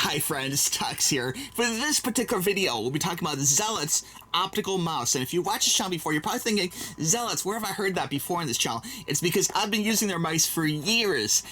Hi friends, TUXX here. For this particular video, we'll be talking about the Zelotes optical mouse. And if you watched this channel before, you're probably thinking, Zelotes, where have I heard that before in this channel? It's because I've been using their mice for years.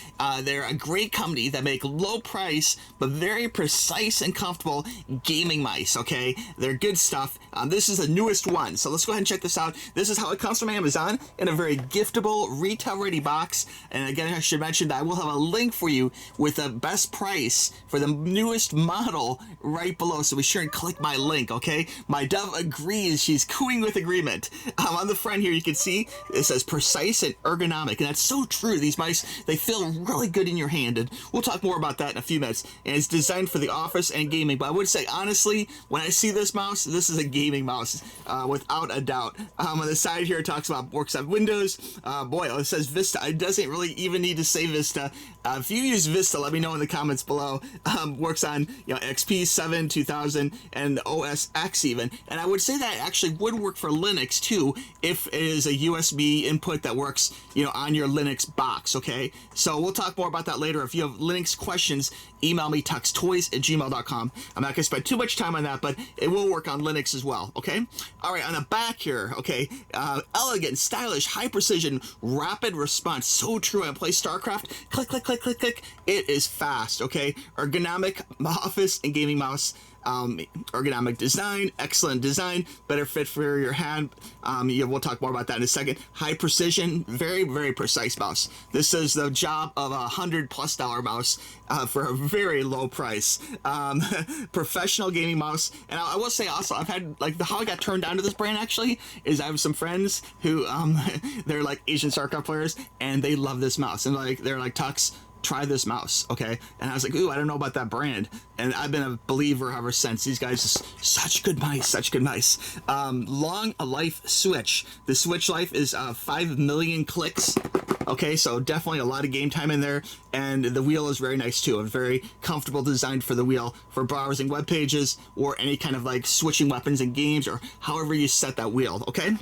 They're a great company that make low price, but very precise and comfortable gaming mice, okay? They're good stuff. This is the newest one, so let's go ahead and check this out. This is how it comes from Amazon in a very giftable, retail-ready box. And again, I should mention that I will have a link for you with the best price for the newest model right below, so be sure and click my link, okay? My dove agrees. She's cooing with agreement. On the front here, you can see it says precise and ergonomic, and that's so true. These mice, they feel really good in your hand, and we'll talk more about that in a few minutes. And it's designed for the office and gaming, but I would say, honestly, when I see this mouse, this is a gaming mouse, without a doubt. On the side here, it talks about works on Windows. Boy, it says Vista. It doesn't really even need to say Vista. If you use Vista, let me know in the comments below. Works on XP 7, 2000, and OS X even. And I would say that actually would work for Linux too, if it is a USB input that works, on your Linux box, okay? So we'll talk more about that later. If you have Linux questions, email me, tuxxtoys@gmail.com. I'm not going to spend too much time on that, but it will work on Linux as well, okay? All right, on the back here, okay, elegant, stylish, high precision, rapid response. So true. I play StarCraft. Click, click, click, click, click. It is fast, okay? Ergonomic office and gaming mouse. Ergonomic design, excellent design, better fit for your hand. We'll talk more about that in a second. High precision, very, very precise mouse. This is the job of $100+ mouse for a very low price. Professional gaming mouse. And I will say also, I've had, how I got turned on to this brand actually is I have some friends who, they're like Asian StarCraft players, and they love this mouse. And they're like, TUXX, try this mouse, okay? And I was like, ooh, I don't know about that brand. And I've been a believer ever since. These guys are such good mice, such good mice. Long life switch. The switch life is 5 million clicks. Okay, so definitely a lot of game time in there. And the wheel is very nice too. A very comfortable design for the wheel for browsing web pages or any kind of switching weapons in games or however you set that wheel, okay?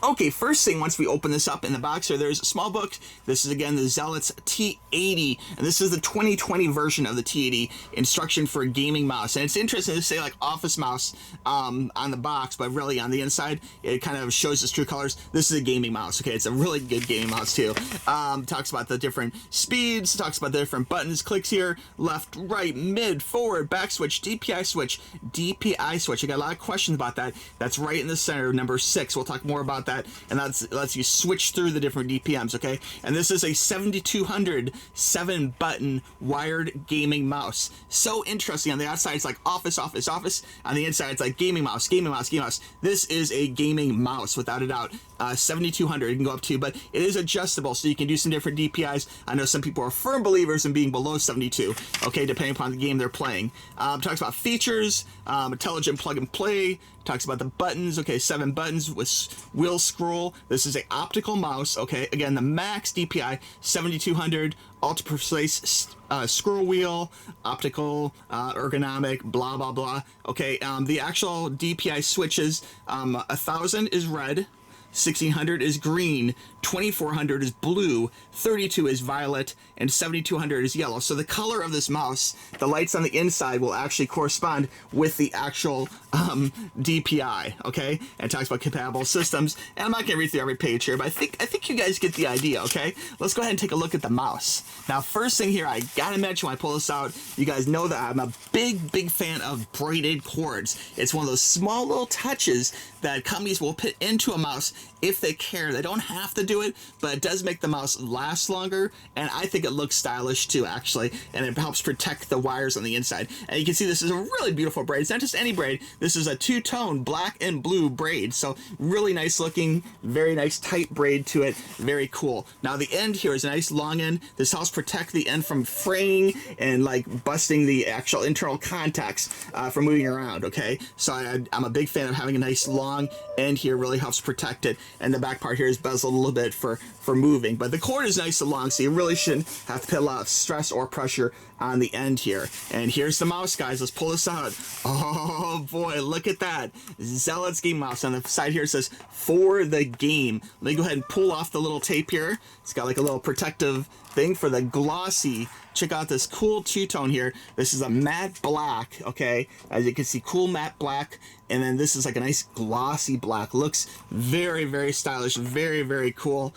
Okay, first thing, once we open this up in the box here, there's a small book. This is, again, the Zelotes T80, and this is the 2020 version of the T80, instruction for a gaming mouse. And it's interesting to say, office mouse on the box, but really on the inside, it kind of shows its true colors. This is a gaming mouse, okay? It's a really good gaming mouse, too. Talks about the different speeds, talks about the different buttons, clicks here, left, right, mid, forward, back switch, DPI switch, DPI switch. I got a lot of questions about that. That's right in the center, number 6. We'll talk more about that, and that lets you switch through the different DPMs, okay? And this is a 7200 7-button wired gaming mouse. So interesting. On the outside, it's like office, office, office. On the inside, it's like gaming mouse, gaming mouse, gaming mouse. This is a gaming mouse, without a doubt. 7200 it can go up to, but it is adjustable, so you can do some different DPIs. I know some people are firm believers in being below 72, okay, depending upon the game they're playing. Talks about features, intelligent plug and play, talks about the buttons, okay, 7 buttons with wheel scroll. This is a optical mouse, okay, again, the max DPI, 7200, ultra precise scroll wheel, optical, ergonomic, blah, blah, blah, okay. The actual DPI switches, 1000 is red, 1600 is green, 2400 is blue, 32 is violet, and 7200 is yellow. So the color of this mouse, the lights on the inside will actually correspond with the actual DPI, okay? And it talks about compatible systems. And I'm not going to read through every page here, but I think you guys get the idea, okay? Let's go ahead and take a look at the mouse. Now, first thing here, I gotta mention when I pull this out, you guys know that I'm a big, big fan of braided cords. It's one of those small little touches that companies will put into a mouse if they care. They don't have to do it, but it does make the mouse last longer, and I think it looks stylish too, actually, and it helps protect the wires on the inside. And you can see this is a really beautiful braid. It's not just any braid. This is a two-tone black and blue braid, so really nice looking, very nice tight braid to it, very cool. Now the end here is a nice long end. This helps protect the end from fraying and busting the actual internal contacts from moving around, okay? So I'm a big fan of having a nice long end here, really helps protect it. And the back part here is bezeled a little bit for moving, but the cord is nice and long, so you really shouldn't have to put a lot of stress or pressure on the end here. And here's the mouse, guys. Let's pull this out. Oh boy, look at that. Zelotes game mouse. On the side here it says for the game. Let me go ahead and pull off the little tape here. It's got a little protective thing for the glossy check out this cool two-tone here. This is a matte black, okay? As you can see, cool matte black. And then this is like a nice glossy black. Looks very, very stylish, very, very cool.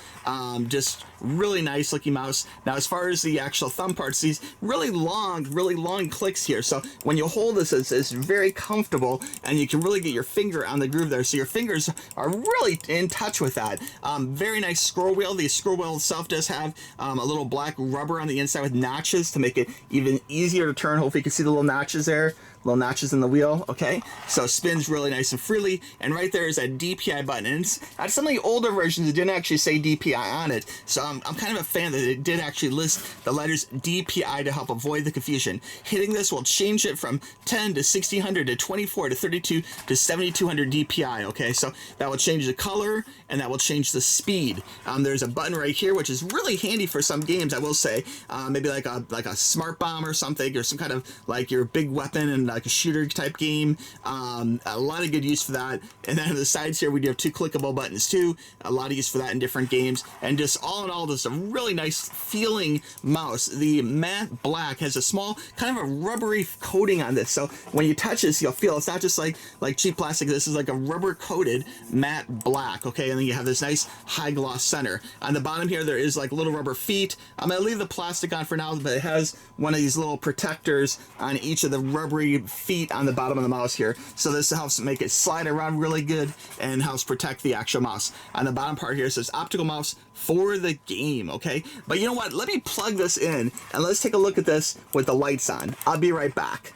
Just really nice looking mouse. Now, as far as the actual thumb parts, these really long clicks here. So when you hold this, it's very comfortable, and you can really get your finger on the groove there. So your fingers are really in touch with that. Very nice scroll wheel. The scroll wheel itself does have a little black rubber on the inside with notches to make it even easier to turn. Hopefully you can see the little notches there. Little notches in the wheel, okay? So it spins really nice and freely, and right there is a DPI button. And it's, some of the older versions, it didn't actually say DPI on it, so I'm kind of a fan that it did actually list the letters DPI to help avoid the confusion. Hitting this will change it from 10 to 1600 to 24 to 32 to 7200 DPI, okay? So that will change the color, and that will change the speed. There's a button right here, which is really handy for some games, I will say. Maybe like a smart bomb or something, or some kind of like your big weapon and like a shooter type game. A lot of good use for that. And then on the sides here, we do have 2 clickable buttons too. A lot of use for that in different games. And just all in all, just a really nice feeling mouse. The matte black has a small kind of a rubbery coating on this. So when you touch this, you'll feel it's not just like cheap plastic. This is like a rubber coated matte black. Okay, and then you have this nice high gloss center. On the bottom here, there is like little rubber feet. I'm gonna leave the plastic on for now, but it has one of these little protectors on each of the rubbery feet on the bottom of the mouse here. So this helps make it slide around really good and helps protect the actual mouse. On the bottom part here, it says optical mouse for the game, okay? But you know what? Let me plug this in and let's take a look at this with the lights on. I'll be right back.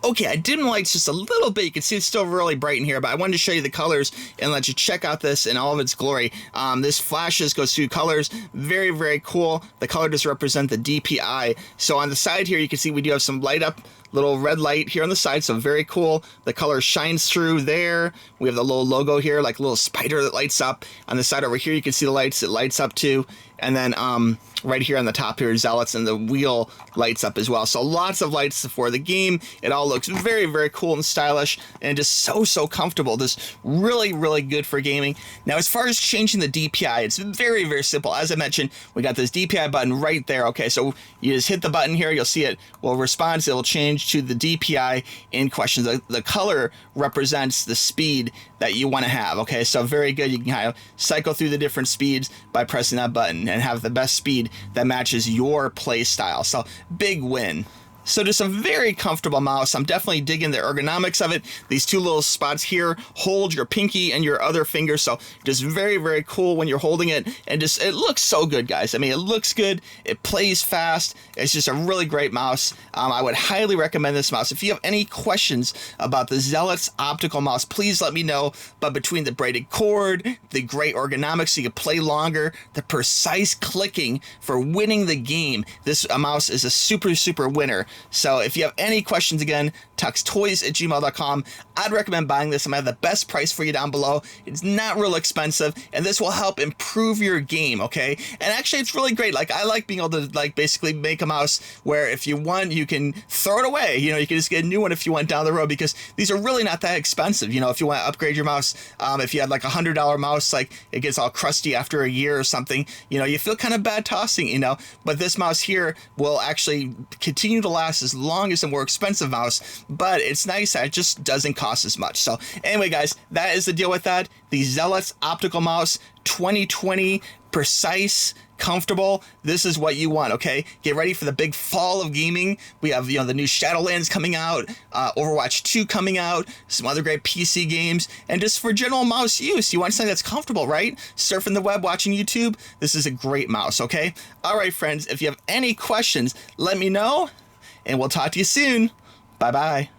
Okay, I dimmed the lights just a little bit. You can see it's still really bright in here, but I wanted to show you the colors and let you check out this in all of its glory. This flashes, goes through colors. Very, very cool. The color does represent the DPI. So on the side here, you can see we do have some light up, little red light here on the side, so very cool. The color shines through there. We have the little logo here, like a little spider that lights up. On the side over here, you can see the lights. It lights up too. And then right here on the top here, Zelotes, and the wheel lights up as well. So lots of lights for the game. It all looks very, very cool and stylish, and just so comfortable. Just really, really good for gaming. Now, as far as changing the DPI, it's very, very simple. As I mentioned, we got this DPI button right there. Okay, so you just hit the button here. You'll see it will respond. It will change to the DPI in question. The color represents the speed that you want to have. Okay, so very good. You can kind of cycle through the different speeds by pressing that button and have the best speed that matches your play style. So big win. So just a very comfortable mouse. I'm definitely digging the ergonomics of it. These 2 little spots here hold your pinky and your other finger. So just very, very cool when you're holding it. And just, it looks so good, guys. I mean, it looks good. It plays fast. It's just a really great mouse. I would highly recommend this mouse. If you have any questions about the Zelotes optical mouse, please let me know. But between the braided cord, the great ergonomics so you can play longer, the precise clicking for winning the game, this mouse is a super winner. So if you have any questions, again, tuxtoys@gmail.com. I'd recommend buying this. I'm going to have the best price for you down below. It's not real expensive, and this will help improve your game, okay? And actually, it's really great. Like, I like being able to, like, basically make a mouse where if you want, you can throw it away. You know, you can just get a new one if you want down the road, because these are really not that expensive. You know, if you want to upgrade your mouse, if you had like a $100 mouse, like it gets all crusty after a year or something, you know, you feel kind of bad tossing, you know, but this mouse here will actually continue to last as long as a more expensive mouse, but it's nice that it just doesn't cost as much. So anyway, guys, that is the deal with that. The Zelotes optical mouse 2020, precise, comfortable. This is what you want, okay? Get ready for the big fall of gaming. We have, you know, the new Shadowlands coming out, Overwatch 2 coming out, some other great PC games, and just for general mouse use, you want something that's comfortable, right? Surfing the web, watching YouTube, this is a great mouse, okay? All right, friends, if you have any questions, let me know, and we'll talk to you soon. Bye-bye.